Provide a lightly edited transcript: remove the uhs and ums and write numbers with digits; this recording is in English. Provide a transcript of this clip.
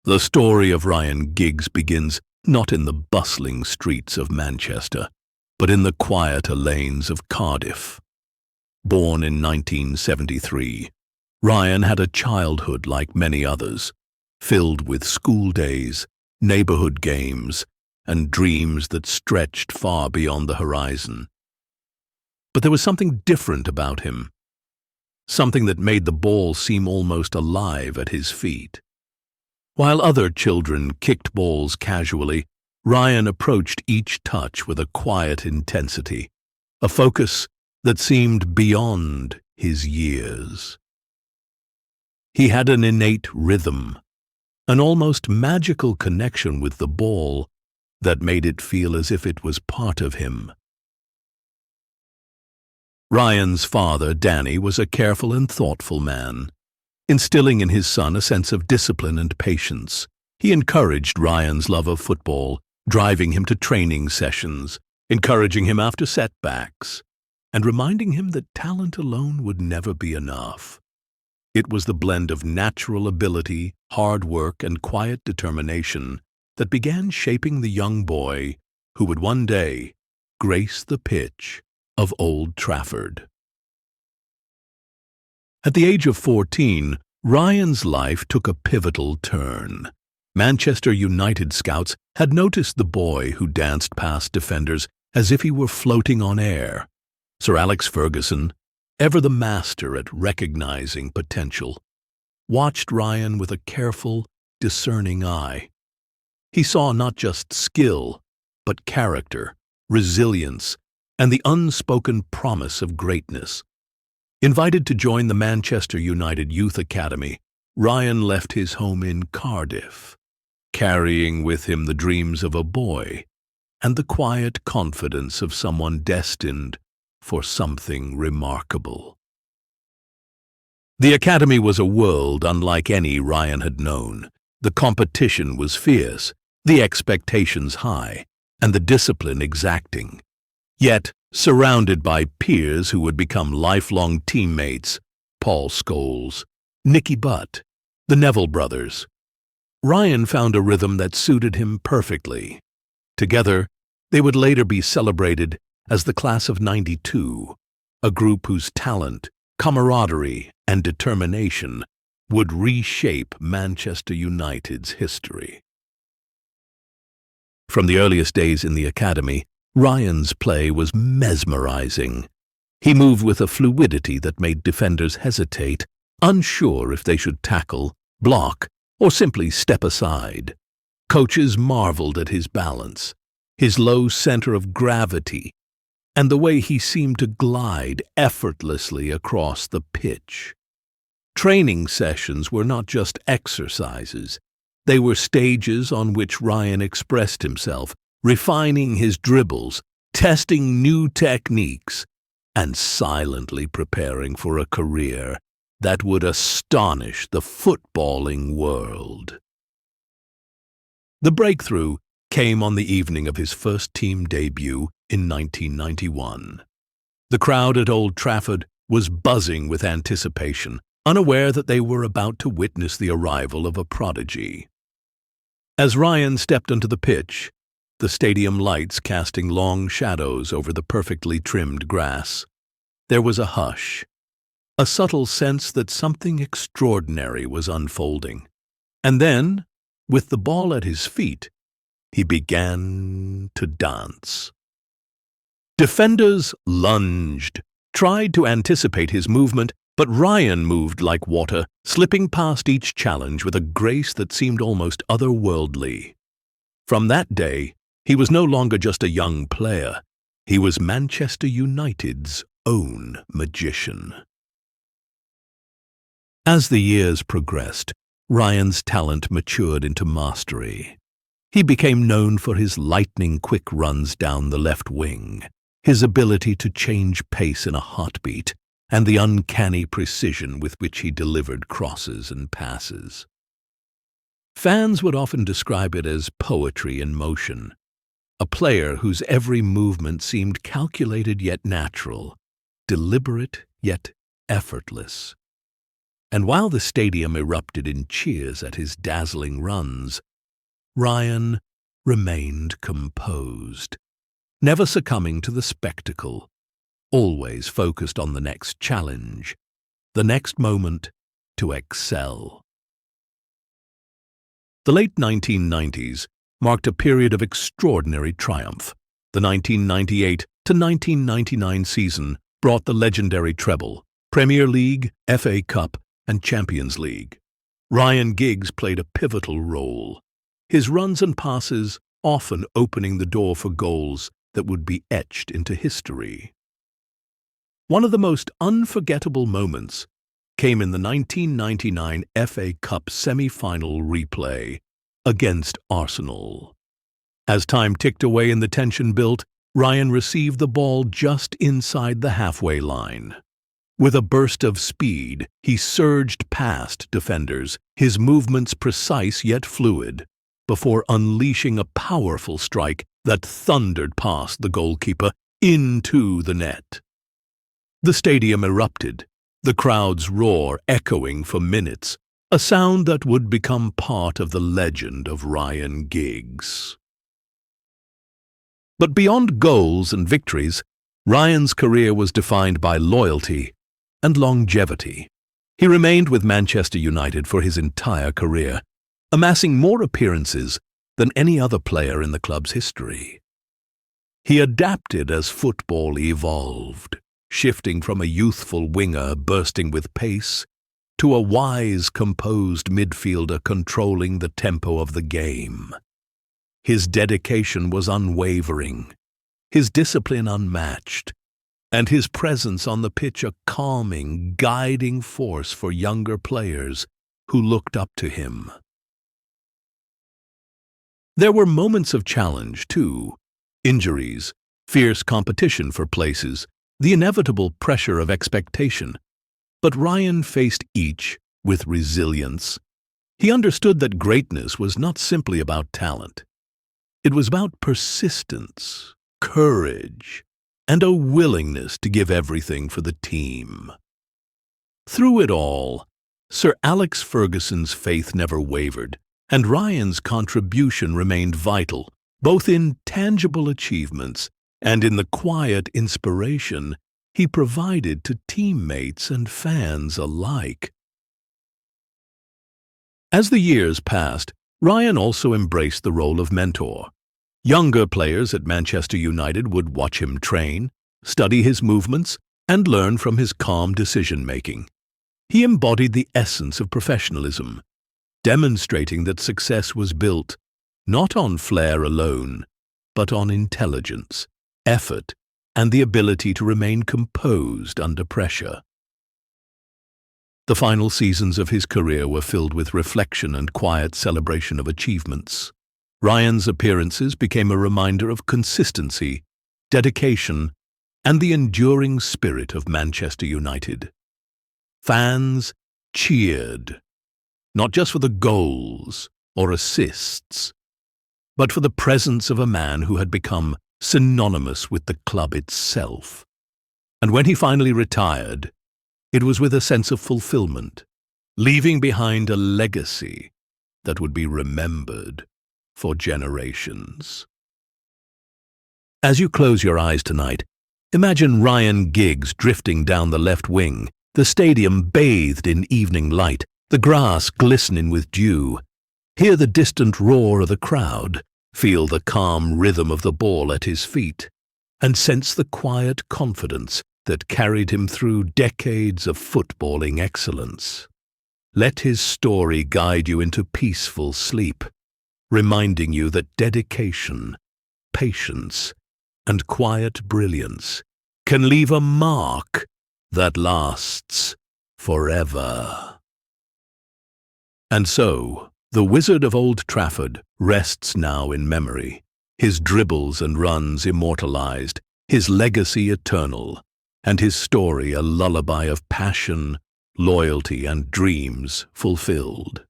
The story of Ryan Giggs begins not in the bustling streets of Manchester, but in the quieter lanes of Cardiff. Born in 1973, Ryan had a childhood like many others, filled with school days, neighborhood games, and dreams that stretched far beyond the horizon. But there was something different about him, something that made the ball seem almost alive at his feet. While other children kicked balls casually, Ryan approached each touch with a quiet intensity, a focus that seemed beyond his years. He had an innate rhythm, an almost magical connection with the ball that made it feel as if it was part of him. Ryan's father, Danny, was a careful and thoughtful man, instilling in his son a sense of discipline and patience. He encouraged Ryan's love of football, driving him to training sessions, encouraging him after setbacks, and reminding him that talent alone would never be enough. It was the blend of natural ability, hard work, and quiet determination that began shaping the young boy who would one day grace the pitch of Old Trafford. At the age of 14, Ryan's life took a pivotal turn. Manchester United scouts had noticed the boy who danced past defenders as if he were floating on air. Sir Alex Ferguson, ever the master at recognizing potential, watched Ryan with a careful, discerning eye. He saw not just skill, but character, resilience, and the unspoken promise of greatness. Invited to join the Manchester United Youth Academy, Ryan left his home in Cardiff, carrying with him the dreams of a boy and the quiet confidence of someone destined for something remarkable. The academy was a world unlike any Ryan had known. The competition was fierce, the expectations high, and the discipline exacting. Yet, surrounded by peers who would become lifelong teammates, Paul Scholes, Nicky Butt, the Neville brothers, Ryan found a rhythm that suited him perfectly. Together, they would later be celebrated as the class of '92, a group whose talent, camaraderie, and determination would reshape Manchester United's history. From the earliest days in the academy, Ryan's play was mesmerizing. He moved with a fluidity that made defenders hesitate, unsure if they should tackle, block, or simply step aside. Coaches marveled at his balance, his low center of gravity, and the way he seemed to glide effortlessly across the pitch. Training sessions were not just exercises. They were stages on which Ryan expressed himself, refining his dribbles, testing new techniques, and silently preparing for a career that would astonish the footballing world. The breakthrough came on the evening of his first team debut in 1991. The crowd at Old Trafford was buzzing with anticipation, unaware that they were about to witness the arrival of a prodigy. As Ryan stepped onto the pitch, the stadium lights casting long shadows over the perfectly trimmed grass, there was a hush, a subtle sense that something extraordinary was unfolding. And then, with the ball at his feet, he began to dance. Defenders lunged, tried to anticipate his movement, but Ryan moved like water, slipping past each challenge with a grace that seemed almost otherworldly. From that day, he was no longer just a young player. He was Manchester United's own magician. As the years progressed, Ryan's talent matured into mastery. He became known for his lightning-quick runs down the left wing, his ability to change pace in a heartbeat, and the uncanny precision with which he delivered crosses and passes. Fans would often describe it as poetry in motion, a player whose every movement seemed calculated yet natural, deliberate yet effortless. And while the stadium erupted in cheers at his dazzling runs, Ryan remained composed, never succumbing to the spectacle, always focused on the next challenge, the next moment to excel. The late 1990s marked a period of extraordinary triumph. The 1998 to 1999 season brought the legendary treble, Premier League, FA Cup, and Champions League. Ryan Giggs played a pivotal role, his runs and passes often opening the door for goals that would be etched into history. One of the most unforgettable moments came in the 1999 FA Cup semi-final replay against Arsenal. As time ticked away and the tension built, Ryan received the ball just inside the halfway line. With a burst of speed, he surged past defenders, his movements precise yet fluid, before unleashing a powerful strike that thundered past the goalkeeper into the net. The stadium erupted, the crowd's roar echoing for minutes, a sound that would become part of the legend of Ryan Giggs. But beyond goals and victories, Ryan's career was defined by loyalty and longevity. He remained with Manchester United for his entire career, amassing more appearances than any other player in the club's history. He adapted as football evolved, shifting from a youthful winger bursting with pace to a wise, composed midfielder controlling the tempo of the game. His dedication was unwavering, his discipline unmatched, and his presence on the pitch a calming, guiding force for younger players who looked up to him. There were moments of challenge, too. Injuries, fierce competition for places, the inevitable pressure of expectation. But Ryan faced each with resilience. He understood that greatness was not simply about talent. It was about persistence, courage, and a willingness to give everything for the team. Through it all, Sir Alex Ferguson's faith never wavered, and Ryan's contribution remained vital, both in tangible achievements and in the quiet inspiration he provided to teammates and fans alike. As the years passed, Ryan also embraced the role of mentor. Younger players at Manchester United would watch him train, study his movements, and learn from his calm decision-making. He embodied the essence of professionalism, demonstrating that success was built not on flair alone, but on intelligence, effort, and the ability to remain composed under pressure. The final seasons of his career were filled with reflection and quiet celebration of achievements. Ryan's appearances became a reminder of consistency, dedication, and the enduring spirit of Manchester United. Fans cheered, not just for the goals or assists, but for the presence of a man who had become synonymous with the club itself. And when he finally retired, it was with a sense of fulfillment, leaving behind a legacy that would be remembered for generations. As you close your eyes tonight, imagine Ryan Giggs drifting down the left wing, the stadium bathed in evening light, the grass glistening with dew. Hear the distant roar of the crowd, feel the calm rhythm of the ball at his feet, and sense the quiet confidence that carried him through decades of footballing excellence. Let his story guide you into peaceful sleep, reminding you that dedication, patience, and quiet brilliance can leave a mark that lasts forever. And so, the Wizard of Old Trafford rests now in memory, his dribbles and runs immortalized, his legacy eternal, and his story a lullaby of passion, loyalty, and dreams fulfilled.